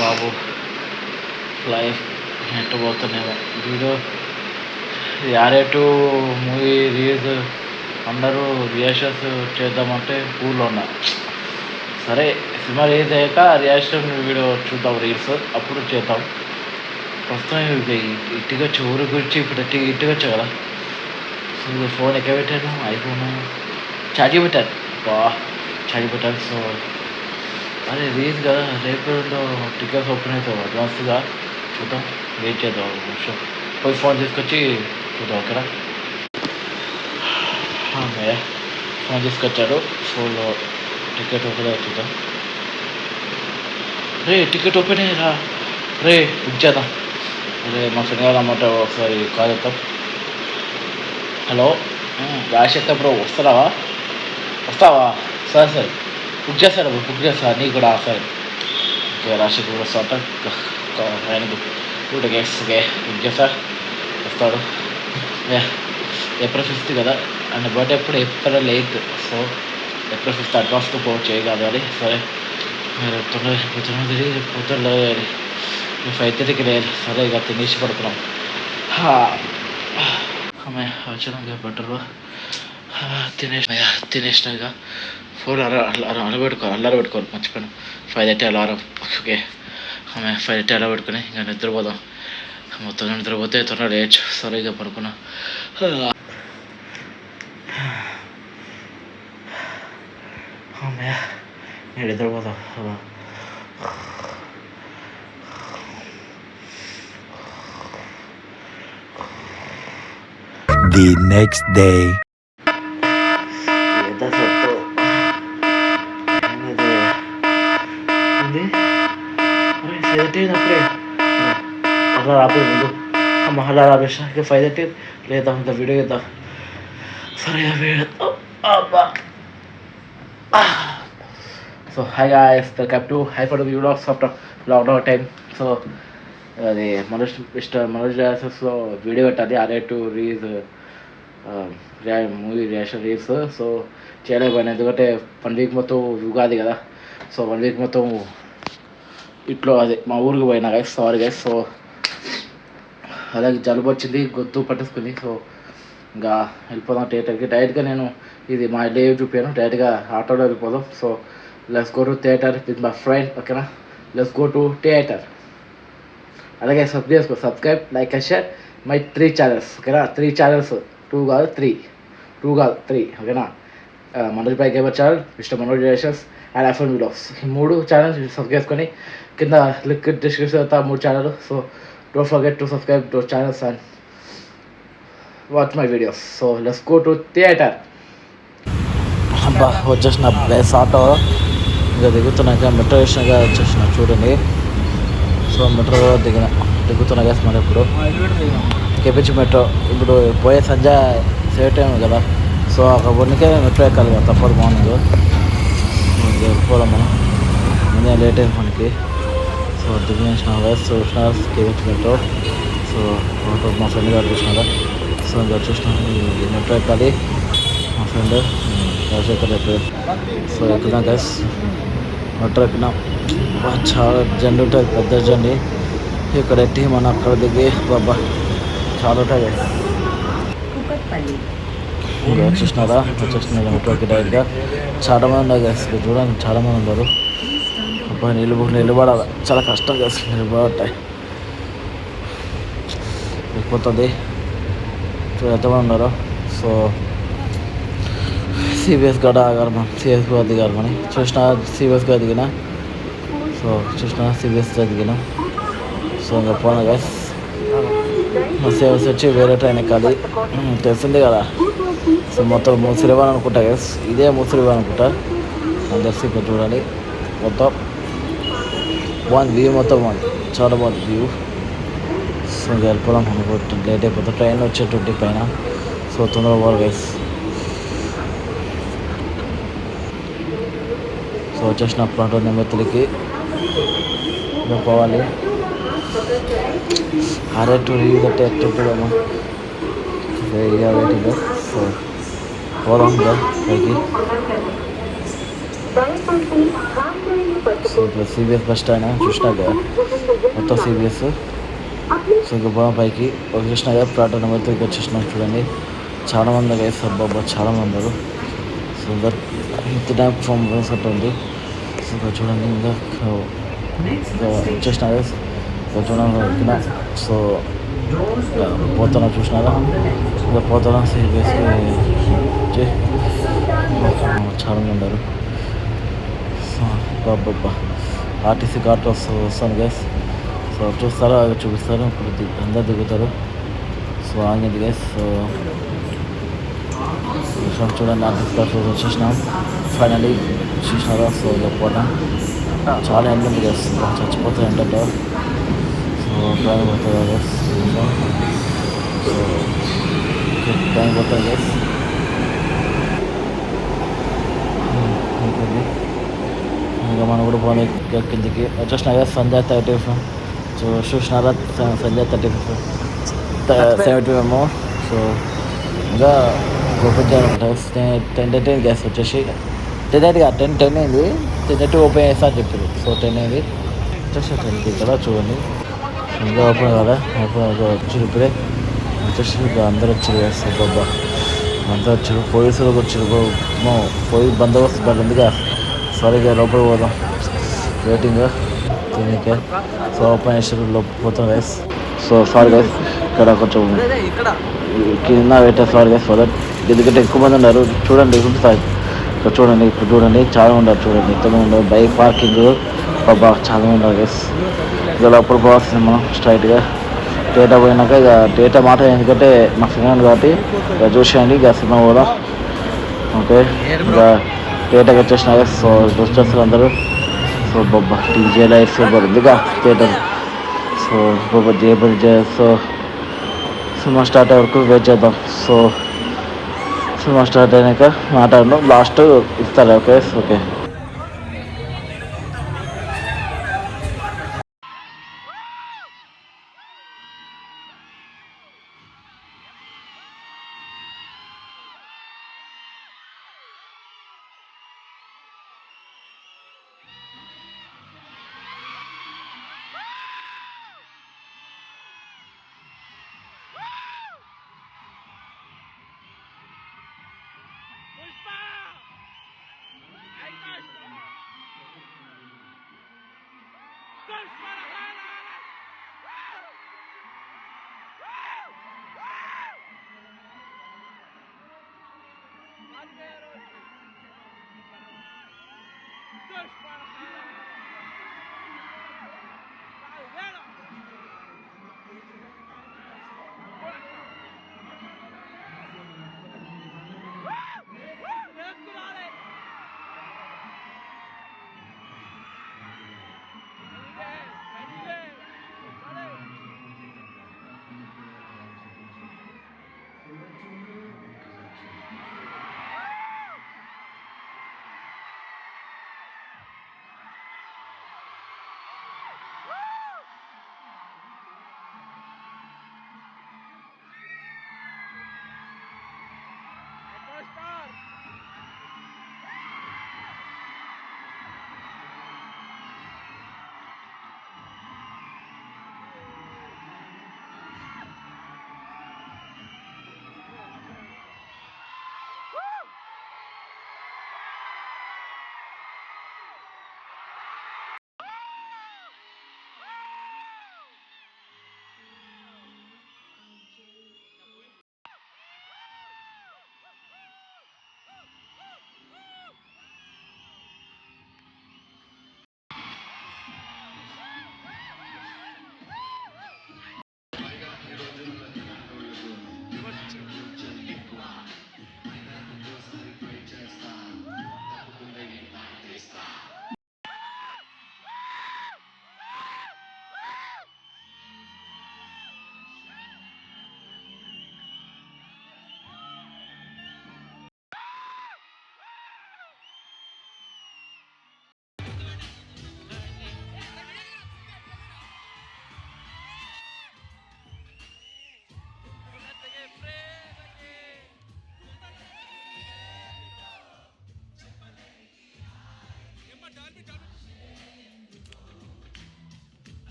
బాబు life ఎట్టు పోతున్నామో video యారేటు movie release అందరూ reactions చేద్దామంటే ఊళ్ళో ఉన్నా. సరే సినిమా రిలీజ్ అయ్యాక రియాక్షన్ వీడియో చూద్దాం, రీల్స్ అప్పుడు చేద్దాం. ప్రస్తుతం ఇంటికి వచ్చి ఊరి గురించి ఇప్పుడు ఇంటికి వచ్చా కదా. సో ఫోన్ ఎక్కడ పెట్టాను, ఐఫోన్ ఛార్జింగ్ పెట్టాను, ఛార్జింగ్ పెట్టాను. సో అదే రిలీజ్ కదా, రేపు టికెట్స్ ఓపెన్ అవుతావు అడ్వాన్స్గా చూద్దాం, వెయిట్ చేద్దాం నిమిషం. పోయి ఫోన్ తీసుకొచ్చి చూద్దాం, ఓకేనా. ఫోన్ తీసుకొచ్చాడు, ఫోన్లో టికెట్ ఓపెన్ అయ్యి చూద్దాం. రే టికెట్ ఓపెన్ అయ్యారా, రే బుక్ చేద్దాం. అదే మా ఫ్రెండ్ గారు అన్నమాట, ఒకసారి కాల్ చేద్దాం. హలో రాజశేఖర్ బ్రో, వస్తావా? సరే బుక్ చేస్తాడు, బుక్ చేస్తా నీకు కూడా. సరే ఓకే, రాజశేఖర్ బ్రో వస్తా ఆయనకు 2 tickets ఓకే బుక్ చేస్తా, వస్తాడు. ఏప్రిల్ 5th కదా, అండ్ బర్త్డే ఎప్పుడు April 8th. So April 5th అడ్వాన్స్గా పోవచ్చు, ఏ కాదు అని. సరే మీరు పొద్దున్న 5:30కి లేదు. సరే ఇక తినేసి పడుతున్నాం. ఆమె వచ్చినాక బట్టరు తినేసిన ఇక ఫోన్ అల్లారం పెట్టుకోవాలి, మర్చిపోయాను. 5:30 అలారం. ఓకే ఆమె 5:30 అలా పెట్టుకుని ఇంకా నిద్రపోదాం. మొత్తం నిద్రపోతే త్వరగా లేచు. సరే ఇక పడుకున్నా. నేను నిద్రపోదాం. The next day. అలా రాబోయే ముందు అలా రాబేసా ఇక 5:30 లేదా ఇంత వీడియో చేద్దాం. సరే అబ్బా. So hi guys, welcome to hyper vlogs after lockdown time. So అది మనోజ్ డాన్సెస్లో వీడియో పెట్టాలి, ఆరేటు release movie reaction reels. So చేయలేకపోయినా, ఎందుకంటే 1 వీక్ మొత్తం ఉగాది కదా. సో 1 వీక్ మొత్తం ఇట్లో అదే మా ఊరికి పోయినా గైస్, సారీ గైస్. సో అలాగే జలుబు వచ్చింది, గొంతు పట్టేసుకుంది. సో ఇంకా వెళ్ళిపోదాం థియేటర్కి. డైరెక్ట్గా నేను ఇది మా డే చూపాను, డైరెక్ట్గా ఆటోలో వెళ్ళిపోదాం. So let's go to theatre with my friend, ఓకేనా. Let's go to theatre. అలాగే subscribe, like and share my 3 channels, ఓకేనా. 3 ఛానల్స్, 2 కాదు 3 ఓకేనా. Manoj Bhai gamer channel, mister Manoj reactions and iPhone vlogs. ఈ 3 ఛానల్స్ సబ్స్క్రైబ్ చేసుకొని కింద లింక్ డిస్క్రిప్షన్ అవుతా 3 channel. So don't forget to subscribe to channels and watch my videos. So let's go to theatre. అబ్బా వచ్చేసిన place auto ఇంకా దిగుతున్నాక metro స్టేషన్గా వచ్చేసిన చూడండి. So metro దిగుతున్నా కదా మనం ఇప్పుడు కేపించి మెట్రో. ఇప్పుడు పోయే సంజ సేవ్ టైం కదా. సో అక్కడ కొన్నికే మెట్రో ఎక్కాలి కదా, తప్పదు. మార్నింగ్ వెళ్ళిపోదాం మనం, ముందే లేట్ అయింది మనకి. సో దిగిన వయసు కేపించి మెట్రో. సో మా ఫ్రెండ్ గారు చూసినారా. సో ఇంకా వచ్చేసినాం, మెట్రో ఎక్కాలి. మా ఫ్రెండ్ రాజశేఖర్ ఎక్కడ. సో ఎక్కుదాం గైస్, మెట్రో ఎక్కినాం. చాలా జర్నీ ఉంటుంది, పెద్ద జర్నీ. ఇక్కడ ఎట్టి మనం అక్కడ దిగి బాబా చాలా ఉంటాయి గైస్. ఇంకా వచ్చేసినారా, మెట్రోకి డైరెక్ట్గా. చాలామంది ఉన్నారు గైస్, చూడండి చాలామంది ఉన్నారు. అబ్బా నిలబడాలి, చాలా కష్టం గైస్, నిలబడతాయి వెళ్ళిపోతుంది. ఎంతమంది ఉన్నారు. సో సిబిఎస్ గడ ఆగారు మనం, సిఎస్గా దిగారు మనం. చూసిన సిబిఎస్గా దిగిన. సో చూసిన సిబిఎస్గా దిగిన. సో ఇంకా పోనా గైస్, మా సిబిఎస్ వచ్చి వేరే ట్రైన్ ఎక్కాలి, తెలిసిందే కదా. సో మొత్తం ముసిరివాన్ అనుకుంటా గైస్, ఇదే ముసిరివాన్ అనుకుంటా నాకు తెలిసి. ఇక్కడ చూడాలి మొత్తం బాగుంది వ్యూ, మొత్తం బాగుంది, చాలా బాగుంది వ్యూ. సో ఇంకా వెళ్ళిపోదాం అనుకుంటుంది, లేట్ అయిపోతుంది. ట్రైన్ వచ్చే 20 పైన. సో తొందరగా పోవాలి గైస్. సో వచ్చేసినప్పుడు అంటుంది నెమ్మదికి ఇంకా పోవాలి. ఆరేటు రిలీజ్ అంటే ఎట్టుంటుందమ్మా, ఇక వెయిటింగ్. సో పోదాం ఇంకా పైకి. సో ఇప్పుడు సిబిఎస్ బస్ స్టాండ్ చూసినాక మొత్తం సిబిఎస్. సో ఇంకా బాగా పైకి చూసినా కదా ప్లాట్ నెంబర్ 3కి వచ్చేసినాం. చూడండి చాలా మంది గైస్, అబ్బాబ్బా చాలా మంది ఉన్నారు. సో దట్ ఇంత డ్యామ్ ఫామ్ అట్ ఉంది. సో ఇక్కడ చూడండి ఇంకా వచ్చేసిన గైస్. ఇక్కడ చూడండి ఎక్కిన. సో పోతున్నా చూసినారా, ఇంకా పోతున్నా సిబిఎస్కి చాలా మంది ఉన్నారు. సో బాబ్బా ఆర్టీసీ కార్ట్ వస్తాను గైస్. సో చూస్తారా చూపిస్తారు, ఇప్పుడు అందరు దిగుతారు. సో ఆగింది గైస్. సో చూడండి ఆర్టీసీ కార్ట్ వచ్చేసినాం ఫైనలీ, చూసినారా. సో లేకపోతే చాలా ఎండ ఉంది గైస్, చచ్చిపోతాయి ఎండలో. సో టైం పోతుంది గైస్. సో టైం పోతుంది గైస్. ఇంకా మనం కూడా పోనీ కిందికి వచ్చేసిన కదా సంజయ్ 35. సో చూసినారా సంజయ్ 35 75 సో ఇంకా ఓపెన్ చేయాలి 10 గ్యాస్ వచ్చేసి 10 అయింది. 10 ఓపెన్ చేస్తా అని చెప్పారు. సో 10 అయింది వచ్చేసి 10కి కదా చూడండి. ఇంకా ఓపెన్ కదా, ఓపెన్ వచ్చి ఇప్పుడే వచ్చేసి అందరూ వచ్చారు వేస్తారు బాబా, అంతా వచ్చారు. పోలీసులు వచ్చారు, పోయి బందోబస్తు బాగా ఉందిగా. సరిగా లోపల పోదాం, వెయిటింగ్ దీనికే. సో ఓపెన్ చేసారు, లోపల పోతాం గైస్. సో సారీ గైస్, ఇక్కడ కొంచెం కింద పెట్టారు. సారీ గైస్ ఫర్ దట్, ఎందుకంటే ఎక్కువ మంది ఉన్నారు. చూడండి చూపిస్తాయి ఇక్కడ చూడండి, ఇప్పుడు చూడండి చాలా ఉన్నారు. చూడండి ఎంతమంది ఉన్నారు. బైక్ పార్కింగ్ బాబా చాలా ఉన్నారు గైస్. ఇక లోపల పోవాల్సింది మనం స్ట్రైట్గా. డేటా పోయినాక ఇక డేటా మాట, ఎందుకంటే మా ఫ్రెండ్ కాబట్టి ఇక చూసేయండి. ఇక సినిమా పోదాం ఓకే. ఇంకా థియేటర్కి వచ్చేసిన. సో వచ్చేస్తారు అందరూ. సో బాబా డీజే లైట్స్ ఇదిగా థియేటర్. సో బాబా జే సో సినిమా స్టార్ట్ అయ్యే వరకు వెయిట్ చేద్దాం. సో సినిమా స్టార్ట్ అయినాక మాట్లాడడం లాస్ట్ ఇస్తారు. Okay okay.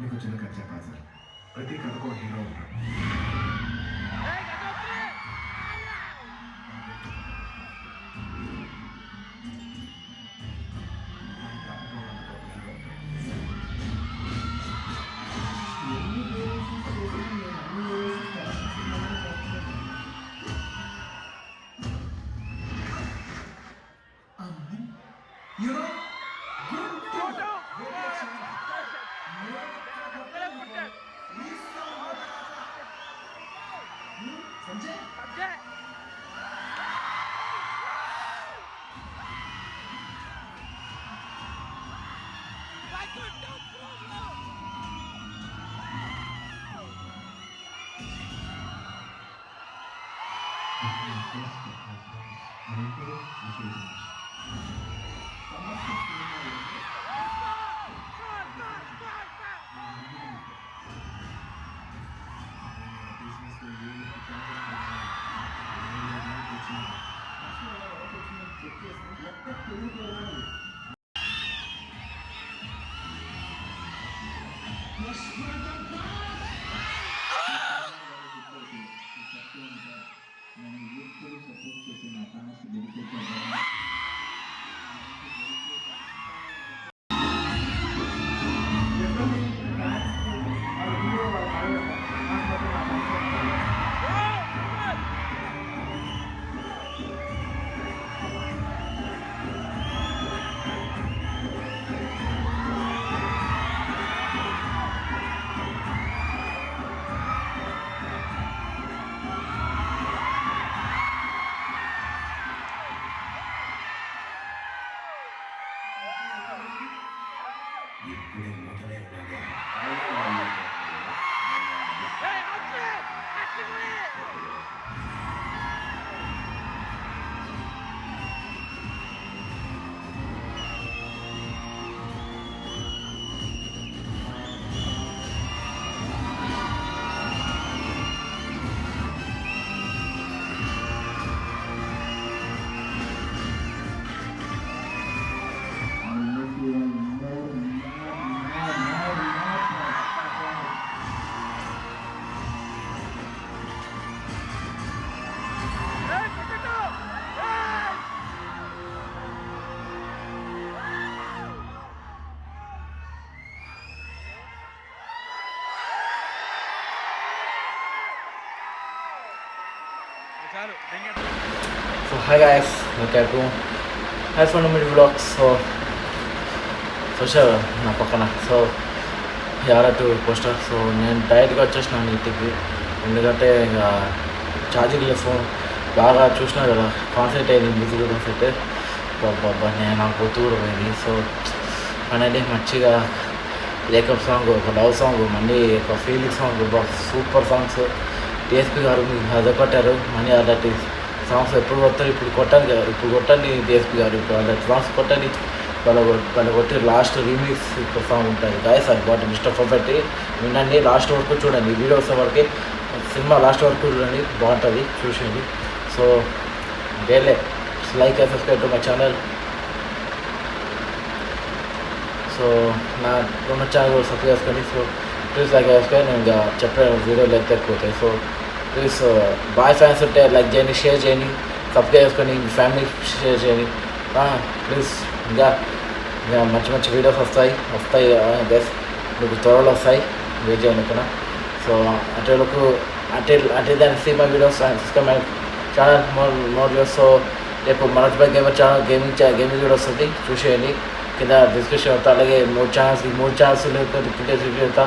మీకు చిన్న కథ చెప్పాలి సార్. ప్రతి కథకు ఒక హీరో ఉంటాడు. So hi guys, welcome to iPhone Mini Vlogs. So sure, నా పక్కన సో యారటు పోస్టర్. సో నేను డైరెక్ట్గా వచ్చేసినాను ఇంటికి, ఎందుకంటే ఇక ఛార్జింగ్ లేదు ఫోన్. బాగా చూసినా కదా, కాన్సెంట్ అయింది మ్యూజిక్ కాన్సెంట్. బాబా నేను నాకు గుర్తు కూడా పోయింది. సో అనేది మంచిగా బ్రేకప్ సాంగ్, ఒక లవ్ సాంగ్, మళ్ళీ ఒక feeling song, super songs. DSP గారు అదొకటారు, మనీ అలాంటి సాంగ్స్ ఎప్పుడు కొడతారు, ఇప్పుడు కొట్టండి డిఎస్పీ గారు, ఇప్పుడు అలాంటి సాంగ్స్ కొట్టండి. వాళ్ళ కొట్టి లాస్ట్ రీమిక్స్ సాంగ్ ఉంటుంది గాయస్, అది బాగుంటుంది. మిస్టర్ పర్ఫెక్ట్ వినండి, లాస్ట్ వరకు చూడండి, వీడియో వస్తే వరకు సినిమా లాస్ట్ వరకు చూడండి, బాగుంటుంది, చూసేయండి. So daily like and subscribe to my channel. So నా ఉన్న ఛానల్ సబ్స్క్రైబ్ చేసుకొని, సో ప్లీజ్ లైక్ చేసుకొని, నేను ఇంకా చెప్పాను వీడియోలు అయితే ఎక్కువతాయి. సో ప్లీజ్ బాయ్ ఫ్యాన్స్ ఉంటే లైక్ చేయండి, షేర్ చేయండి, సబ్స్క్రైబ్ చేసుకొని మీ ఫ్యామిలీ షేర్ చేయండి ప్లీజ్. ఇంకా మంచి మంచి వీడియోస్ వస్తాయి గైస్, మీకు త్వరలో వస్తాయి, వెయిట్ చేయండి ఇక్కడ. సో అంటే దాన్ని see my videos and subscribe my channel more videos. So రేపు Manoj Bhai gamer channel gaming video వస్తుంది, చూసేయండి. కింద డిస్క్రిప్షన్ అవుతా, అలాగే 3 ఛానల్స్ అవుతా,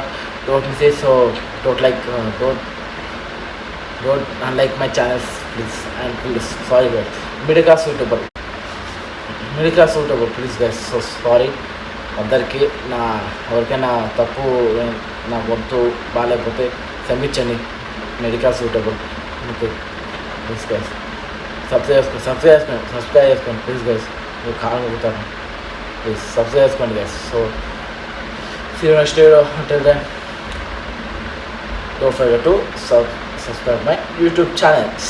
don't miss it. So don't unlike my channels please, and please sorry guys, middle class suitable please guys. So sorry అందరికీ, ఎవరికైనా తప్పు నా గొంతు బాగాలేకపోతే క్షమించండి. మెడికల్ సూటబుల్ మీకు ప్లీజ్ గైస్, సబ్స్క్రైబ్ చేసుకోండి ప్లీజ్ గైస్, మీరు కాలం అవుతాను ప్లీజ్ సబ్స్క్రైబ్ చేసుకోండి guys. So see you next video. Until then, don't forget to subscribe my YouTube channels.